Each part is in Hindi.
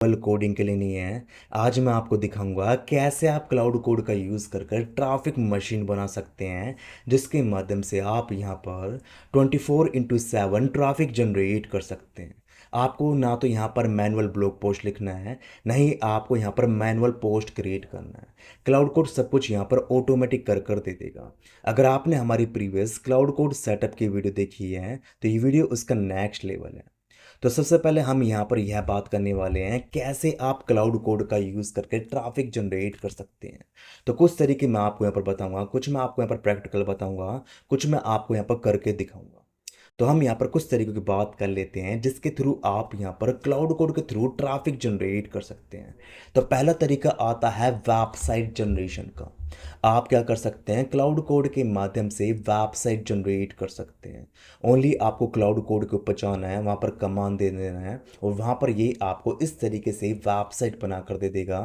केवल कोडिंग के लिए नहीं है। आज मैं आपको दिखाऊंगा कैसे आप क्लाउड कोड का यूज़ कर कर ट्रैफिक मशीन बना सकते हैं, जिसके माध्यम से आप यहाँ पर 24/7 ट्रैफिक जनरेट कर सकते हैं। आपको ना तो यहाँ पर मैनुअल ब्लॉग पोस्ट लिखना है, ना ही आपको यहाँ पर मैनुअल पोस्ट क्रिएट करना है। क्लाउड कोड सब कुछ यहाँ पर ऑटोमेटिक कर कर दे देगा। अगर आपने हमारी प्रीवियस क्लाउड कोड सेटअप की वीडियो देखी है तो ये वीडियो उसका नेक्स्ट लेवल है। तो सबसे पहले हम यहाँ पर यह बात करने वाले हैं कैसे आप क्लाउड कोड का यूज़ करके ट्रैफिक जनरेट कर सकते हैं। तो कुछ तरीके मैं आपको यहाँ पर बताऊंगा, कुछ मैं आपको यहाँ पर प्रैक्टिकल बताऊंगा, कुछ मैं आपको यहाँ पर करके दिखाऊंगा। तो हम यहाँ पर कुछ तरीकों की बात कर लेते हैं जिसके थ्रू आप यहाँ पर क्लाउड कोड के थ्रू ट्रैफिक जनरेट कर सकते हैं। तो पहला तरीका आता है वेबसाइट जनरेशन का। आप क्या कर सकते हैं, क्लाउड कोड के माध्यम से वेबसाइट जनरेट कर सकते हैं। ओनली आपको क्लाउड कोड के ऊपर जाना है, वहाँ पर कमांड दे देना है और वहाँ पर ये आपको इस तरीके से वेबसाइट बना कर दे देगा।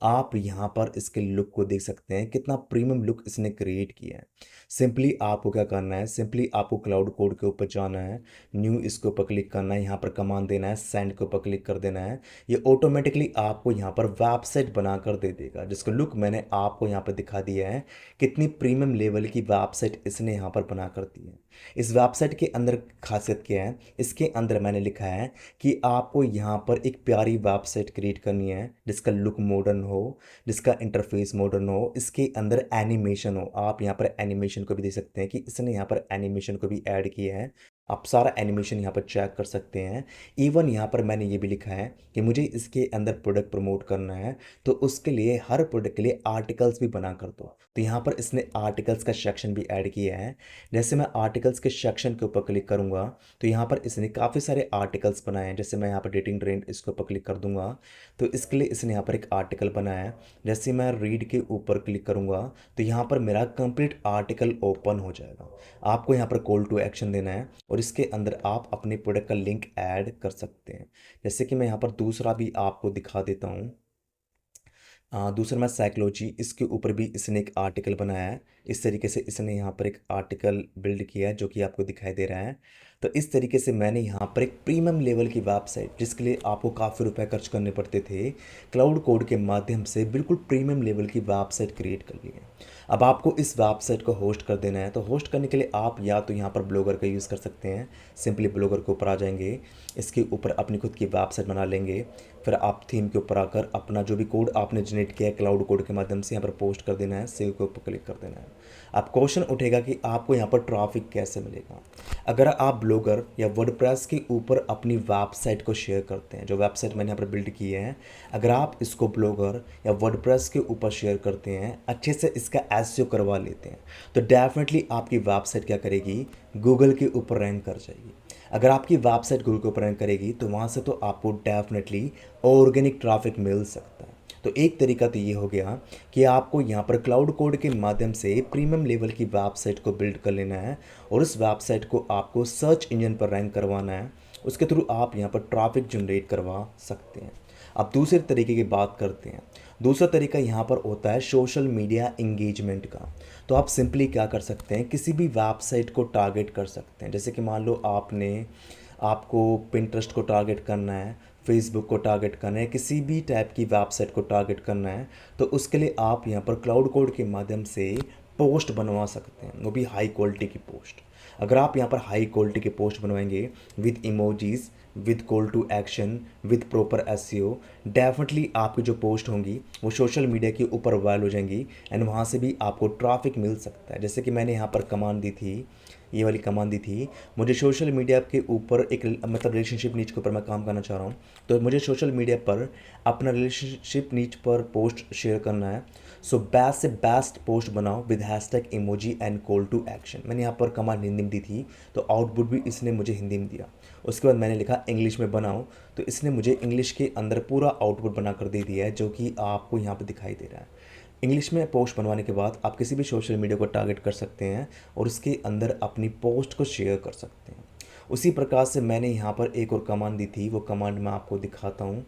आप यहाँ पर इसके लुक को देख सकते हैं, कितना प्रीमियम लुक इसने क्रिएट किया है। सिंपली आपको क्या करना है, सिंपली आपको क्लाउड कोड के ऊपर जाना है, न्यू इसके ऊपर क्लिक करना है, यहाँ पर कमांड देना है, सेंड के ऊपर क्लिक कर देना है। ये ऑटोमेटिकली आपको यहाँ पर वेबसाइट बना कर दे देगा, जिसका लुक मैंने आपको यहाँ पर दिखा दिया है। कितनी प्रीमियम लेवल की वेबसाइट इसने यहाँ पर बना कर दी है। इस वेबसाइट के अंदर खासियत क्या है, इसके अंदर मैंने लिखा है कि आपको यहाँ पर एक प्यारी वेबसाइट क्रिएट करनी है जिसका लुक मॉडर्न हो, जिसका इंटरफेस मॉडर्न हो, इसके अंदर एनिमेशन हो। आप यहाँ पर एनिमेशन को भी देख सकते हैं कि इसने यहाँ पर एनिमेशन को भी ऐड किया है। आप सारा एनिमेशन यहाँ पर चेक कर सकते हैं। इवन यहाँ पर मैंने ये भी लिखा है कि मुझे इसके अंदर प्रोडक्ट प्रमोट करना है, तो उसके लिए हर प्रोडक्ट के लिए आर्टिकल्स भी बना कर दो। तो यहाँ पर इसने आर्टिकल्स का सेक्शन भी ऐड किया है। जैसे मैं आर्टिकल्स के सेक्शन के ऊपर क्लिक करूँगा तो यहाँ पर इसने काफ़ी सारे आर्टिकल्स बनाए हैं। जैसे मैं यहाँ पर डेटिंग ट्रेंड इसके ऊपर क्लिक कर दूंगा तो इसके लिए इसने यहाँ पर एक आर्टिकल बनाया है। जैसे मैं रीड के ऊपर क्लिक करूँगा तो यहाँ पर मेरा कंप्लीट आर्टिकल ओपन हो जाएगा। आपको यहाँ पर कॉल टू एक्शन देना है और इसके अंदर आप अपने प्रोडक्ट का लिंक ऐड कर सकते हैं। जैसे कि मैं यहाँ पर दूसरा भी आपको दिखा देता हूँ। दूसरा मैं साइकोलॉजी, इसके ऊपर भी इसने एक आर्टिकल बनाया है। इस तरीके से इसने यहाँ पर एक आर्टिकल बिल्ड किया है जो कि आपको दिखाई दे रहा है। तो इस तरीके से मैंने यहाँ पर एक प्रीमियम लेवल की वेबसाइट, जिसके लिए आपको काफ़ी रुपए खर्च करने पड़ते थे, क्लाउड कोड के माध्यम से बिल्कुल प्रीमियम लेवल की वेबसाइट क्रिएट कर ली है। अब आपको इस वेबसाइट को होस्ट कर देना है। तो होस्ट करने के लिए आप या तो यहाँ पर ब्लॉगर का यूज़ कर सकते हैं। सिंपली ब्लॉगर के ऊपर आ जाएंगे, इसके ऊपर अपनी खुद की वेबसाइट बना लेंगे। फिर आप थीम के ऊपर आकर अपना जो भी कोड आपने जनरेट किया है क्लाउड कोड के माध्यम से यहाँ पर पोस्ट कर देना है, सेव के ऊपर क्लिक कर देना है। अब क्वेश्चन उठेगा कि आपको यहाँ पर ट्रैफिक कैसे मिलेगा। अगर आप ब्लॉगर या वर्डप्रेस के ऊपर अपनी वेबसाइट को शेयर करते हैं, जो वेबसाइट मैंने यहाँ पर बिल्ड की है, अगर आप इसको ब्लॉगर या वर्डप्रेस के ऊपर शेयर करते हैं, अच्छे से इसका एसईओ करवा लेते हैं, तो डेफिनेटली आपकी वेबसाइट क्या करेगी, गूगल के ऊपर रैंक कर जाएगी। अगर आपकी वेबसाइट गूगल के ऊपर रैंक करेगी तो वहाँ से तो आपको डेफिनेटली ऑर्गेनिक ट्रैफिक मिल सकता है। तो एक तरीका तो ये हो गया कि आपको यहाँ पर क्लाउड कोड के माध्यम से प्रीमियम लेवल की वेबसाइट को बिल्ड कर लेना है और उस वेबसाइट को आपको सर्च इंजन पर रैंक करवाना है। उसके थ्रू आप यहाँ पर ट्रैफिक जनरेट करवा सकते हैं। अब दूसरे तरीके की बात करते हैं। दूसरा तरीका यहाँ पर होता है सोशल मीडिया इंगेजमेंट का। तो आप सिंपली क्या कर सकते हैं, किसी भी वेबसाइट को टारगेट कर सकते हैं। जैसे कि मान लो आपको पिंटरेस्ट को टारगेट करना है, फेसबुक को टारगेट करना है, किसी भी टाइप की वेबसाइट को टारगेट करना है, तो उसके लिए आप यहाँ पर क्लाउड कोड के माध्यम से पोस्ट बनवा सकते हैं, वो भी हाई क्वालिटी की पोस्ट। अगर आप यहाँ पर हाई क्वालिटी के पोस्ट बनवाएंगे with emojis, with call to action, with proper SEO, definitely आपकी जो पोस्ट होंगी वो सोशल मीडिया के ऊपर वायरल हो जाएंगी एंड वहाँ से भी आपको ट्रैफिक मिल सकता है। जैसे कि मैंने यहाँ पर कमांड दी थी, ये वाली कमांड दी थी, मुझे सोशल मीडिया के ऊपर एक मतलब रिलेशनशिप नीच के ऊपर मैं काम करना चाह रहा हूँ, तो मुझे सोशल मीडिया पर अपना रिलेशनशिप नीच पर पोस्ट शेयर करना है। सो बेस्ट से बेस्ट पोस्ट बनाओ with hashtag emoji and call to action. मैंने यहाँ पर कमांड हिंदी में दी थी तो आउटपुट भी इसने मुझे हिंदी में दिया। उसके बाद मैंने लिखा इंग्लिश में बनाओ, तो इसने मुझे इंग्लिश के अंदर पूरा आउटपुट बना कर दे दिया है, जो कि आपको यहाँ पर दिखाई दे रहा है। इंग्लिश में पोस्ट बनवाने के बाद आप किसी भी सोशल मीडिया को टारगेट कर सकते हैं और उसके अंदर अपनी पोस्ट को शेयर कर सकते हैं। उसी प्रकार से मैंने यहाँ पर एक और कमांड दी थी, वो कमांड मैं आपको दिखाता हूँ।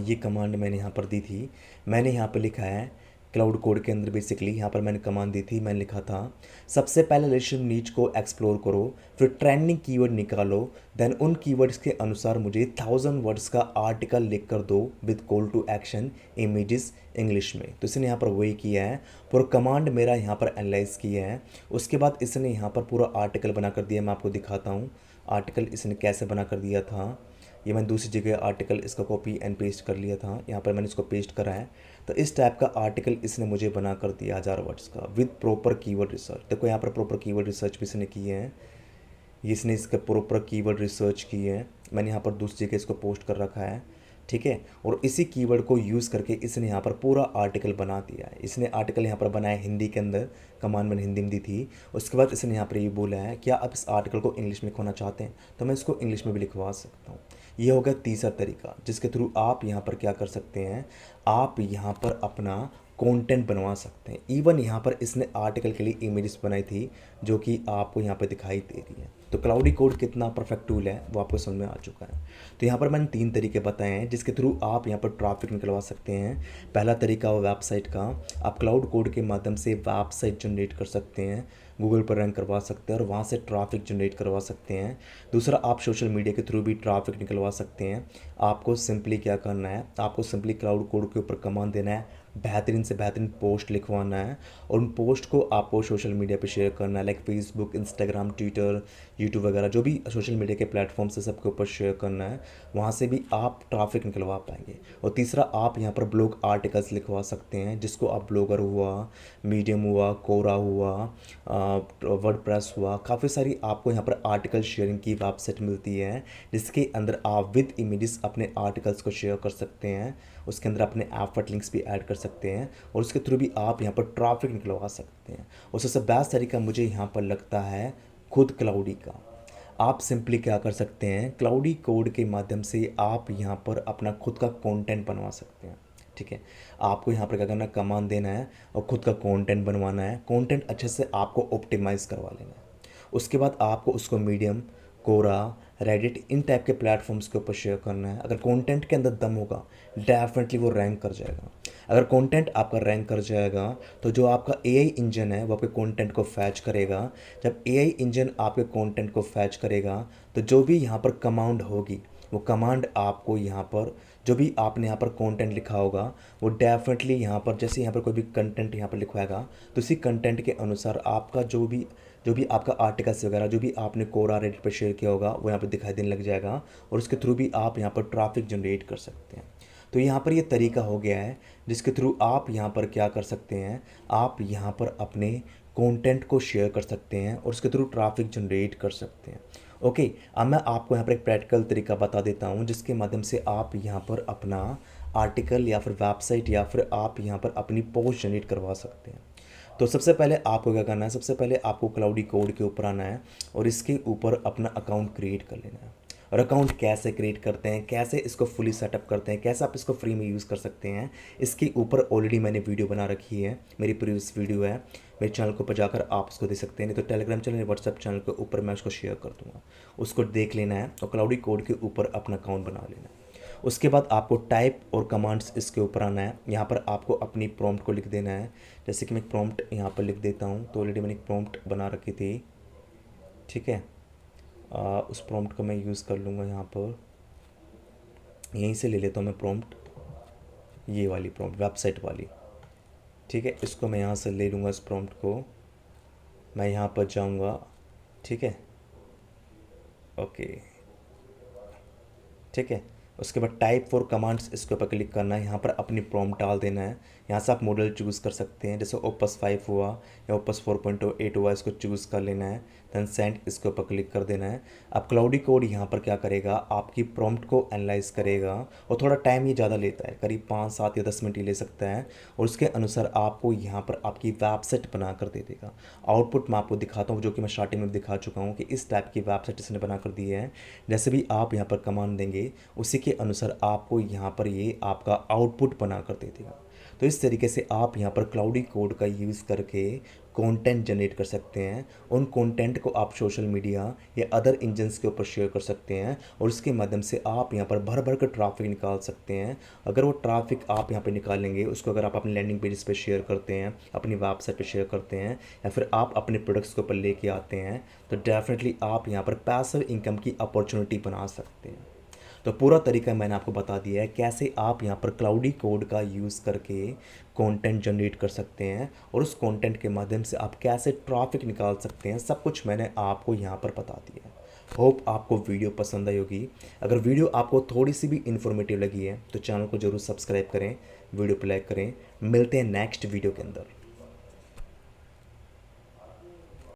ये कमांड मैंने यहाँ पर दी थी। मैंने यहाँ पर लिखा है क्लाउड कोड के अंदर बेसिकली यहाँ पर मैंने कमांड दी थी, मैंने लिखा था सबसे पहले रिलेशन नीच को एक्सप्लोर करो, फिर ट्रेंडिंग कीवर्ड निकालो, देन उन कीवर्ड्स के अनुसार मुझे 1000 वर्ड्स का आर्टिकल लिख कर दो with call to action images English में। तो इसने यहाँ पर वही किया है, पूरा कमांड मेरा यहाँ पर एनालाइज किया है। उसके बाद इसने यहाँ पर पूरा आर्टिकल बना कर दिया। मैं आपको दिखाता हूँ आर्टिकल इसने कैसे बना कर दिया था। ये मैंने दूसरी जगह आर्टिकल इसका कॉपी एंड पेस्ट कर लिया था, यहाँ पर मैंने इसको पेस्ट करा है। तो इस टाइप का आर्टिकल इसने मुझे बना कर दिया 1000 वर्ड्स का विद प्रॉपर कीवर्ड रिसर्च। देखो यहाँ पर प्रॉपर कीवर्ड रिसर्च भी इसने किए हैं, इसने इसका प्रॉपर कीवर्ड रिसर्च की है। मैंने यहाँ पर दूसरी जगह इसको पोस्ट कर रखा है, ठीक है। और इसी कीवर्ड को यूज़ करके इसने यहाँ पर पूरा आर्टिकल बना दिया है। इसने आर्टिकल यहाँ पर बनाया हिंदी के अंदर, कमांड मैंने हिंदी में दी थी। उसके बाद इसने यहाँ पर ये बोला है क्या आप इस आर्टिकल को इंग्लिश में लिखवाना चाहते हैं, तो मैं इसको इंग्लिश में भी लिखवा सकता हूँ। ये हो गया तीसरा तरीका जिसके थ्रू आप यहाँ पर क्या कर सकते हैं, आप यहाँ पर अपना कंटेंट बनवा सकते हैं। इवन यहाँ पर इसने आर्टिकल के लिए इमेजेस बनाई थी जो कि आपको यहाँ पर दिखाई दे रही है। तो क्लाउडी कोड कितना परफेक्ट टूल है वो आपको समझ में आ चुका है। तो यहाँ पर मैंने 3 तरीके बताए हैं जिसके थ्रू आप यहाँ पर ट्रैफिक निकलवा सकते हैं। पहला तरीका हो वेबसाइट का, आप क्लाउड कोड के माध्यम से वेबसाइट जनरेट कर सकते हैं, गूगल पर रैंक करवा सकते हैं और वहाँ से ट्रैफिक जनरेट करवा सकते हैं। दूसरा, आप सोशल मीडिया के थ्रू भी ट्रैफिक निकलवा सकते हैं। आपको सिंपली क्या करना है, आपको सिंपली क्लाउड कोड के ऊपर कमांड देना है, बेहतरीन से बेहतरीन पोस्ट लिखवाना है और उन पोस्ट को आपको सोशल मीडिया पे शेयर करना है, like Facebook, Instagram, Twitter, YouTube वगैरह जो भी सोशल मीडिया के प्लेटफॉर्म से सबके ऊपर शेयर करना है। वहाँ से भी आप ट्रैफिक निकलवा पाएंगे। और तीसरा, आप यहाँ पर ब्लॉग आर्टिकल्स लिखवा सकते हैं जिसको आप ब्लॉगर हुआ, मीडियम हुआ, कोरा हुआ, वर्डप्रेस हुआ, काफ़ी सारी आपको यहाँ पर आर्टिकल शेयरिंग की वेबसाइट मिलती है जिसके अंदर आप विद इमेजेस अपने आर्टिकल्स को शेयर कर सकते हैं। उसके अंदर अपने एफर्ट लिंक्स भी ऐड कर सकते हैं और उसके थ्रू भी आप यहाँ पर ट्रैफिक निकलवा सकते हैं। और सबसे बेस्ट तरीका मुझे यहाँ पर लगता है खुद क्लाउडी का। आप सिंपली क्या कर सकते हैं, क्लाउडी कोड के माध्यम से आप यहाँ पर अपना खुद का कंटेंट बनवा सकते हैं, ठीक है। आपको यहाँ पर क्या करना है, कमांड देना है और खुद का कंटेंट बनवाना है। कंटेंट अच्छे से आपको ऑप्टिमाइज़ करवा लेना है। उसके बाद आपको उसको मीडियम, कोरा, रेडिट, इन टाइप के प्लेटफॉर्म्स के ऊपर शेयर करना है। अगर कंटेंट के अंदर दम होगा डेफिनेटली वो रैंक कर जाएगा। अगर कंटेंट आपका रैंक कर जाएगा तो जो आपका एआई इंजन है वो आपके कंटेंट को फैच करेगा। जब एआई इंजन आपके कंटेंट को फैच करेगा तो जो भी यहाँ पर कमांड होगी वो कमांड आपको यहाँ पर जो भी आपने यहाँ पर कंटेंट लिखा होगा वो डेफिनेटली यहाँ पर, जैसे यहाँ पर कोई भी कंटेंट यहाँ पर लिखवाएगा तो उसी कंटेंट के अनुसार आपका जो भी आपका आर्टिकल्स वगैरह जो भी आपने कोरा रेडिट पर शेयर किया होगा वो यहाँ पर दिखाई देने लग जाएगा और उसके थ्रू भी आप यहाँ पर ट्रैफिक जनरेट कर सकते हैं। तो यहाँ पर ये तरीका हो गया है जिसके थ्रू आप यहाँ पर क्या कर सकते हैं, आप यहाँ पर अपने कंटेंट को शेयर कर सकते हैं और उसके थ्रू ट्रैफिक जनरेट कर सकते हैं। ओके, अब मैं आपको यहाँ पर एक प्रैक्टिकल तरीका बता देता हूँ जिसके माध्यम से आप यहाँ पर अपना आर्टिकल या फिर वेबसाइट या फिर आप यहाँ पर अपनी पोस्ट जनरेट करवा सकते हैं। तो सबसे पहले आपको क्या करना है, सबसे पहले आपको क्लाउडी कोड के ऊपर आना है और इसके ऊपर अपना अकाउंट क्रिएट कर लेना है। और अकाउंट कैसे क्रिएट करते हैं, कैसे इसको फुली सेटअप करते हैं, कैसे आप इसको फ्री में यूज़ कर सकते हैं, इसके ऊपर ऑलरेडी मैंने वीडियो बना रखी है, मेरी प्रीवियस वीडियो है, मेरे चैनल को पर जाकर आप उसको देख सकते हैं। नहीं तो टेलीग्राम चैनल, व्हाट्सएप चैनल के ऊपर मैं उसको शेयर कर दूँगा, उसको देख लेना है और क्लाउडी कोड के ऊपर अपना अकाउंट बना लेना है। उसके बाद आपको टाइप और कमांड्स इसके ऊपर आना है। यहाँ पर आपको अपनी प्रॉम्प्ट को लिख देना है। जैसे कि मैं एक प्रॉम्प्ट यहाँ पर लिख देता हूँ, तो ऑलरेडी मैंने एक प्रॉम्प्ट बना रखी थी, ठीक है। उस प्रॉम्प्ट को मैं यूज़ कर लूँगा, यहाँ पर यहीं से ले लेता हूँ मैं प्रॉम्प्ट, ये वाली प्रॉम्प्ट वेबसाइट वाली, ठीक है। इसको मैं यहाँ से ले लूँगा, इस प्रॉम्प्ट को मैं यहाँ पर जाऊँगा, ठीक है, ओके, ठीक है। उसके बाद टाइप फॉर कमांड्स इसके ऊपर क्लिक करना है, यहाँ पर अपनी प्रॉम्प्ट डाल देना है। यहाँ से आप मॉडल चूज़ कर सकते हैं, जैसे ओपस 5 हुआ या ओपस 4.8 हुआ, इसको चूज़ कर लेना है। देन सेंड इसके ऊपर क्लिक कर देना है। अब क्लाउडी कोड यहाँ पर क्या करेगा, आपकी प्रॉम्प्ट को एनालाइज करेगा और थोड़ा टाइम ये ज़्यादा लेता है, करीब 5, 7 या 10 मिनट ही ले सकता है और उसके अनुसार आपको यहाँ पर आपकी वेबसाइट बना कर दे देगा। आउटपुट मैं आपको दिखाता हूँ, जो कि मैं स्टार्टिंग में दिखा चुका हूँ कि इस टाइप की वेबसाइट इसने बना कर दी है। जैसे भी आप यहाँ पर कमांड देंगे उसी के अनुसार आपको यहाँ पर ये आपका आउटपुट बना कर दे देगा। तो इस तरीके से आप यहाँ पर क्लाउडी कोड का यूज़ करके कंटेंट जनरेट कर सकते हैं। उन कंटेंट को आप सोशल मीडिया या अदर इंजन्स के ऊपर शेयर कर सकते हैं और उसके माध्यम से आप यहाँ पर भर भर कर ट्रैफिक निकाल सकते हैं। अगर वो ट्रैफिक आप यहाँ पर निकालेंगे, उसको अगर आप अपने लैंडिंग पेज पे शेयर करते हैं, अपनी वेबसाइट पे शेयर करते हैं या फिर आप अपने प्रोडक्ट्स के ऊपर लेके आते हैं, तो डेफिनेटली आप यहाँ पर पैसिव इनकम की अपॉर्चुनिटी बना सकते हैं। तो पूरा तरीका मैंने आपको बता दिया है कैसे आप यहाँ पर क्लाउडी कोड का यूज़ करके कंटेंट जनरेट कर सकते हैं और उस कंटेंट के माध्यम से आप कैसे ट्रैफिक निकाल सकते हैं। सब कुछ मैंने आपको यहाँ पर बता दिया है। होप आपको वीडियो पसंद आई होगी। अगर वीडियो आपको थोड़ी सी भी इन्फॉर्मेटिव लगी है तो चैनल को ज़रूर सब्सक्राइब करें, वीडियो को लाइक करें। मिलते हैं नेक्स्ट वीडियो के अंदर।